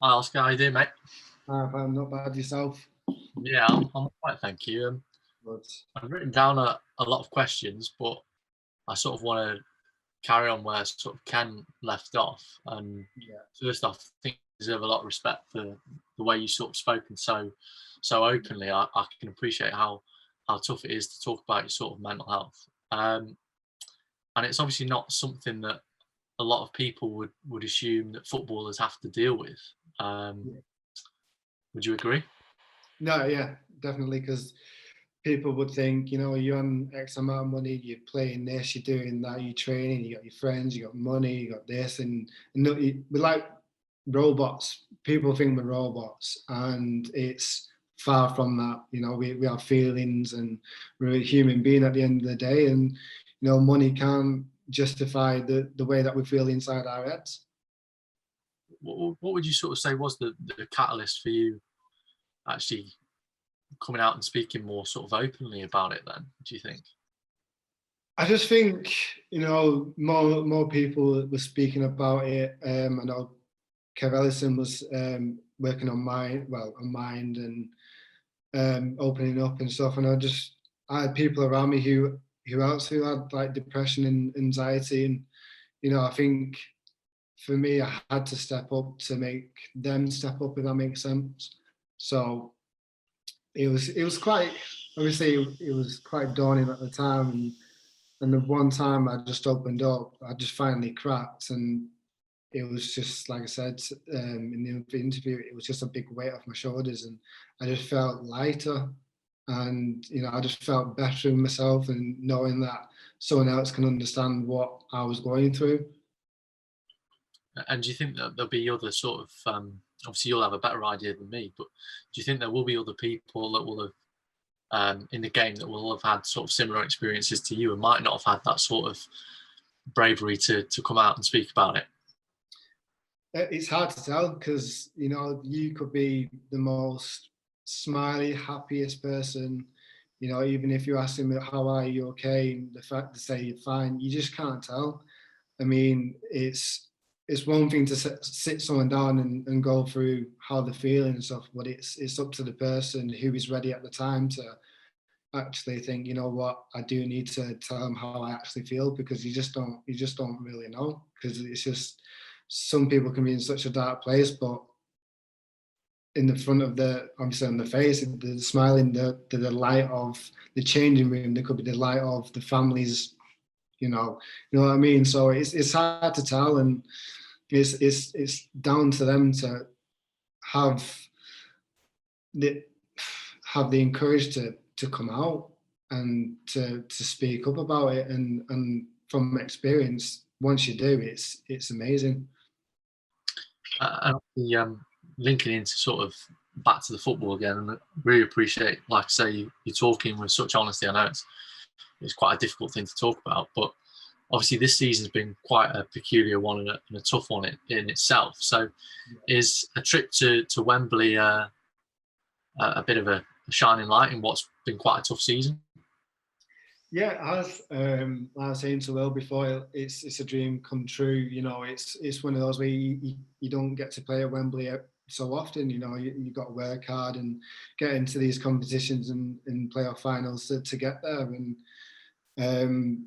Hi Oscar, how you doing, mate? I'm not bad yourself. Yeah, I'm all right, thank you. But I've written down a lot of questions, but I sort of want to carry on where sort of Ken left off. And yeah, first off, I think you deserve a lot of respect for the way you sort of spoken so openly. I can appreciate how tough it is to talk about your sort of mental health. And it's obviously not something that a lot of people would assume that footballers have to deal with. Um, yeah. would you agree? No, yeah, definitely. Because people would think, you're on X amount of money, you're playing this, you're doing that, you're training, you got your friends, you got money, you got this, and no, we're like robots. People think we're robots, and it's far from that. We have feelings, and we're a human being at the end of the day, and money can't justify the way that we feel inside our heads. What would you sort of say was the catalyst for you actually coming out and speaking more sort of openly about it then, do you think? I just think more people were speaking about it. I know Kev Ellison was working on mind and opening up and stuff. And I had people around me who had like depression and anxiety, and I think for me, I had to step up to make them step up, if that makes sense. So it was quite, obviously it was quite daunting at the time, and the one time I just opened up, I just finally cracked, and it was just like I said in the interview, it was just a big weight off my shoulders, and I just felt lighter, and I just felt better in myself, and knowing that someone else can understand what I was going through. And do you think that there'll be other sort of obviously you'll have a better idea than me, but do you think there will be other people that will have in the game that will have had sort of similar experiences to you and might not have had that sort of bravery to come out and speak about it? It's hard to tell because you could be the most smiley, happiest person. Even if you ask them how are you, okay, the fact to say you're fine, you just can't tell. I mean, it's one thing to sit someone down and go through how they're feeling and stuff, but it's up to the person who is ready at the time to actually think, you know what, I do need to tell them how I actually feel, because you just don't really know, because it's just some people can be in such a dark place, but in the front of obviously on the face, the smiling, the light of the changing room, there could be the light of the families, you know what I mean. So it's hard to tell, and it's down to them to have the encourage to come out and to speak up about it, and from experience, once you do, it's amazing. And linking into sort of back to the football again, and I really appreciate, like I say, you're talking with such honesty. I know it's quite a difficult thing to talk about, but obviously this season's been quite a peculiar one and a tough one in itself. So is a trip to Wembley a bit of a shining light in what's been quite a tough season? Yeah, as I was saying to Will before, it's a dream come true. It's one of those where you don't get to play at Wembley so often. You got to work hard and get into these competitions and playoff finals to get there. And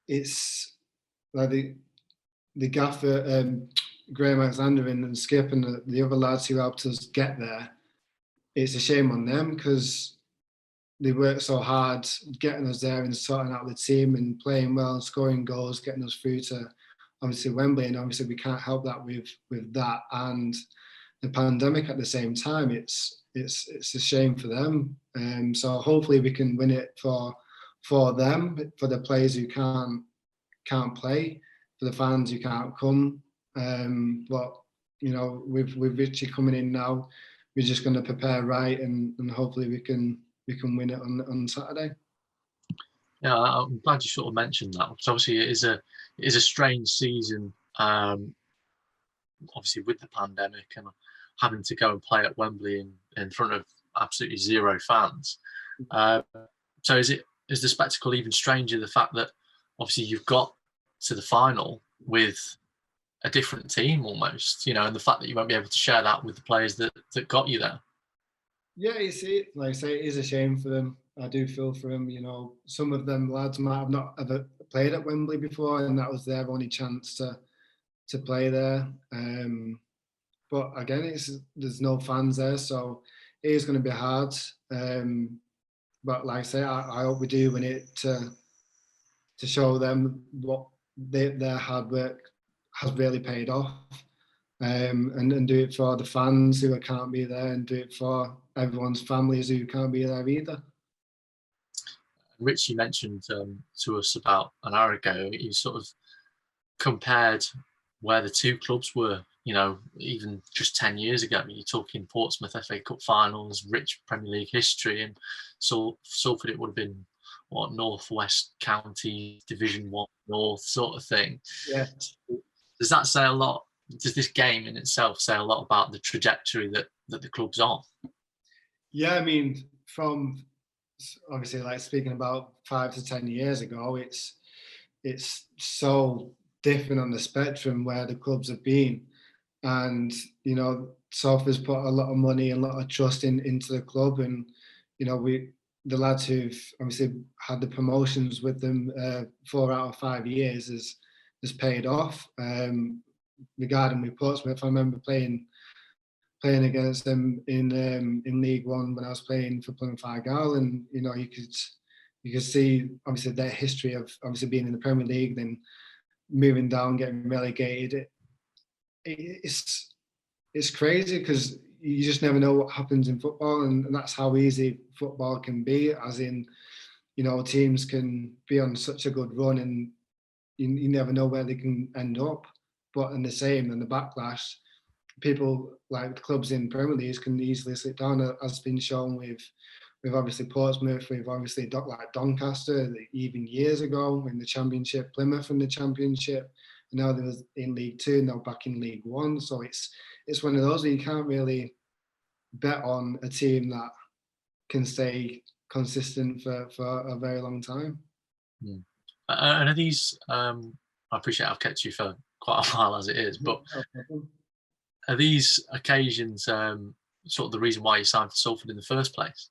it's like the gaffer, Graham Alexander and Skip and the other lads who helped us get there. It's a shame on them, because they worked so hard getting us there and sorting out the team and playing well and scoring goals, getting us through to obviously Wembley. And obviously we can't help that with that and the pandemic at the same time. It's a shame for them. So hopefully we can win it for them, for the players who can't play, for the fans who can't come. But with Richie coming in now, we're just going to prepare right, and hopefully we can win it on Saturday. Yeah, I'm glad you sort of mentioned that, because obviously it is a strange season. Obviously with the pandemic and having to go and play at Wembley in front of absolutely zero fans. So is the spectacle even stranger? The fact that obviously you've got to the final with a different team almost, and the fact that you won't be able to share that with the players that got you there. Yeah, like I say, it is a shame for them. I do feel for them. Some of them lads might have not ever played at Wembley before, and that was their only chance to play there. But again, there's no fans there, so it is going to be hard. But like I say, I hope we do win it to show them what their hard work has really paid off, and do it for the fans who can't be there, and do it for everyone's families who can't be there either. Rich, you mentioned to us about an hour ago, you sort of compared where the two clubs were, even just 10 years ago. You're talking Portsmouth FA Cup finals, rich Premier League history, and Salford, it would have been Northwest County Division 1 North sort of thing. Yeah. Does that say a lot? Does this game in itself say a lot about the trajectory that the club's on? Yeah, I mean, from obviously, like speaking about 5 to 10 years ago, it's so different on the spectrum where the clubs have been, and Salford's put a lot of money and a lot of trust into the club, and the lads who've obviously had the promotions with them 4 out of 5 years has paid off. Regarding with Portsmouth, I remember playing against them in League One when I was playing for Plymouth Argyle, and you could see obviously their history of obviously being in the Premier League, then moving down, getting relegated. It's crazy because you just never know what happens in football, and that's how easy football can be. As in, teams can be on such a good run, and you never know where they can end up. But in the same, in the backlash, people like the clubs in Premier League can easily slip down, as been shown with obviously Portsmouth, with obviously like Doncaster, even years ago in the Championship, Plymouth in the Championship, and now they're in League Two, now back in League One. So it's one of those where you can't really bet on a team that can stay consistent for a very long time. And are these? I appreciate I've kept you for quite a while as it is, but are these occasions sort of the reason why you signed for Salford in the first place?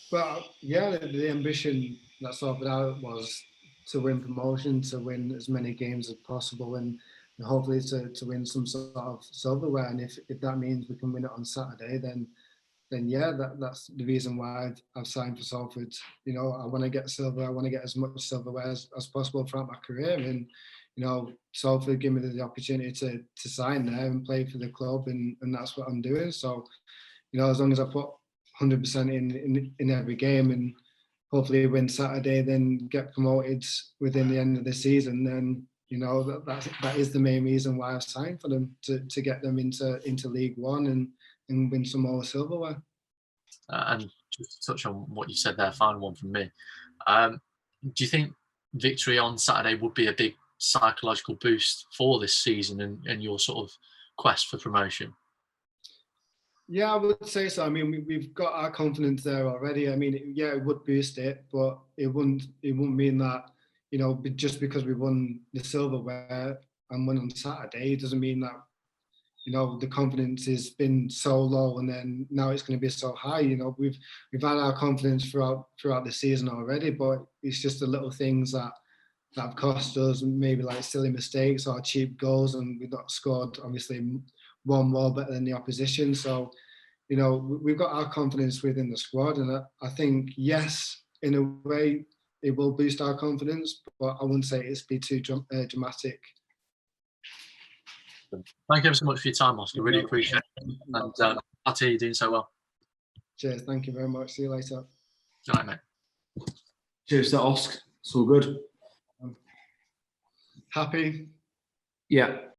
Well, yeah, the ambition that Salford had was to win promotion, to win as many games as possible, and hopefully to win some sort of silverware. And if that means we can win it on Saturday, then yeah, that's the reason why I've signed for Salford. I want to get silver. I want to get as much silverware as possible throughout my career. And Salford gave me the opportunity to sign there and play for the club, and that's what I'm doing. So, as long as I put 100% in every game, and hopefully win Saturday, then get promoted within the end of the season, then that is the main reason why I've signed for them, to get them into League One and win some more silverware. And just to touch on what you said there, final one from me. Do you think victory on Saturday would be a big psychological boost for this season and your sort of quest for promotion? Yeah, I would say so. I mean, we've got our confidence there already. I mean, yeah, it would boost it, but it wouldn't mean that, just because we won the silverware and won on Saturday, it doesn't mean that, the confidence has been so low and then now it's going to be so high. We've had our confidence throughout the season already, but it's just the little things that have cost us, maybe like silly mistakes or cheap goals, and we've not scored obviously one more better than the opposition. So, we've got our confidence within the squad, and I think, yes, in a way, it will boost our confidence, but I wouldn't say it's be too dramatic. Thank you ever so much for your time, Oscar. Really appreciate it. And I'll tell you doing so well. Cheers. Thank you very much. See you later. Good night, mate. Cheers to Oscar. It's all good. Happy? Yeah.